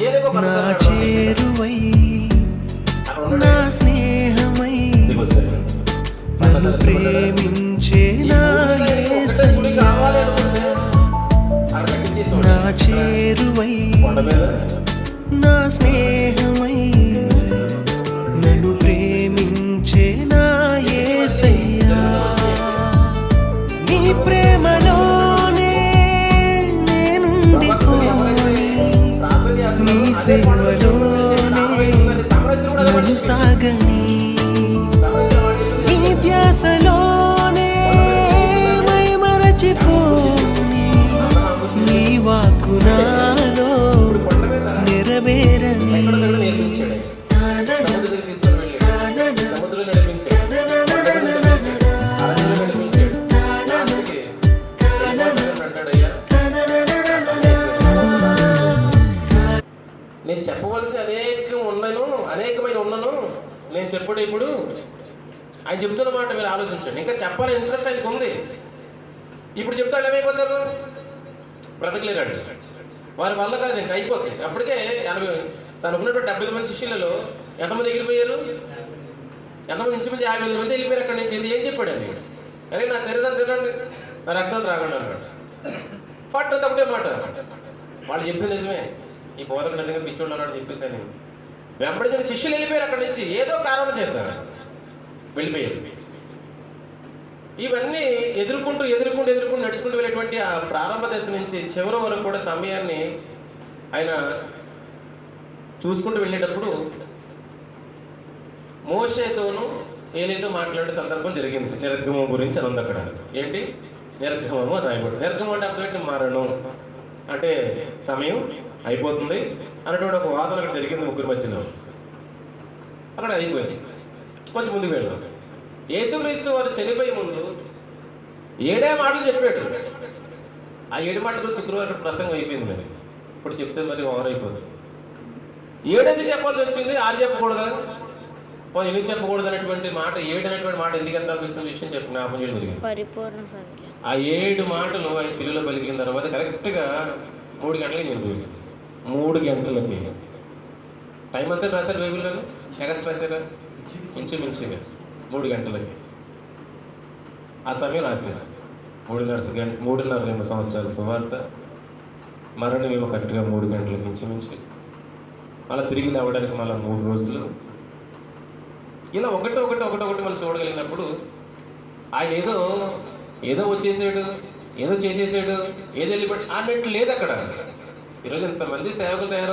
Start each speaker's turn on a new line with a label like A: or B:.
A: నా చేరువై నా స్నేహమై నన్ను ప్రేమించే నా యేసయ్యా, నా చేరువై నా స్నేహమై నన్ను ప్రేమించే నా యేసయ్యా, నీ ప్రేమలోనే నేనుండిపోని నీ సేవలోనే నన్ను సాగని, నీ ధ్యాసలోనే మై మరచిపోని నీ వాక్కు నాలో నెరవేరని.
B: నేను చెప్పవలసిన అనేకమైన ఉన్నను నేను చెప్పడు. ఇప్పుడు ఆయన చెప్తున్న మాట మీరు ఆలోచించండి. ఇంకా చెప్పాలని ఇంట్రెస్ట్ ఆయనకు ఉంది. ఇప్పుడు చెప్తాడు ఏమైపోతారు? బ్రతకలేరండి. వారి వల్ల కాదు, ఇంకా అయిపోతుంది. అప్పటికే తను ఉన్నటువంటి 70 మంది శిష్యులలో ఎంతమంది ఎగిరిపోయారు? ఎంతమంది? ఇంచుమించు 50,000 మంది వెళ్ళిపోయారు అక్కడి నుంచి. ఏం చెప్పాడండి? అరే నా శరీరం తినండి, నా రక్తం త్రాగండి అన్నాడు. ఫట్ అంత ఒకటే మాట. వాళ్ళు చెప్పింది నిజమే. ఈ బోధకు నిజంగా పిచ్చోళ్ళు అన్నాడు చెప్పేసాను. వెంబడించిన శిష్యులు వెళ్ళిపోయారు అక్కడి నుంచి. ఏదో కారణం చేద్దాం వెళ్ళిపోయారు. ఇవన్నీ ఎదుర్కొంటూ నడుచుకుంటూ వెళ్ళేటువంటి ఆ ప్రారంభ దశ నుంచి చివరి వరకు కూడా సమయాన్ని ఆయన చూసుకుంటూ వెళ్ళేటప్పుడు మోషేతోనూ ఏలీతో మాట్లాడే సందర్భం జరిగింది. నిర్గమం గురించి అని ఉంది అక్కడ. ఏంటి? నిర్గమము అని రాయబడి. నిర్గమం అంటే అర్థం ఏంటి? మరణం అంటే సమయం అయిపోతుంది అన్నటువంటి ఒక వాదన అక్కడ జరిగింది ముగ్గురు మధ్యలో. అక్కడ అయిపోయింది. కొంచెం ముందుకు వెళ్దాం. యేసుక్రీస్తు వారు చనిపోయే ముందు 7 మాటలు చెప్పాడు. ఆ 7 మాటలు కూడా శుక్రవారం ప్రసంగం అయిపోయింది. మరి ఇప్పుడు చెప్తే మరి ఓవర్ అయిపోతుంది. 7 చెప్పాల్సి వచ్చింది, 6 చెప్పకూడదా? 8 చెప్పకూడదు అనేటువంటి మాట, 7 అనేటువంటి మాట ఎందుకు ఎంతాల్సి వచ్చిన విషయం చెప్పి జ్ఞాపకం చేయడం జరిగింది.
C: పరిపూర్ణ సంఖ్య.
B: ఆ 7 మాటలు ఆయన శిలువలో పలికిన తర్వాత కరెక్ట్గా 3 గంటలకి చనిపోయింది. 3 గంటలకి టైం అంతా రాశారు బైబిల్ గారు. ఎగస్ట్ రాశారా? ఇంచుమించుగా 3 గంటలకి ఆ సమయం రాశారు. 3.5 సంవత్సరాల సువార్త, మరణం ఏమో కరెక్ట్గా 3 గంటలకి ఇంచుమించు, మళ్ళీ తిరిగి లేవడానికి మళ్ళీ 3 రోజులు. ఇలా ఒకటి మనం చూడగలిగినప్పుడు ఆయన ఏదో వచ్చేసాడు, ఏదో చేసేసాడు, ఏదో వెళ్ళిపోయాడు అన్నట్టు లేదు అక్కడ. ఈరోజు ఇంతమంది సేవకులు తయారు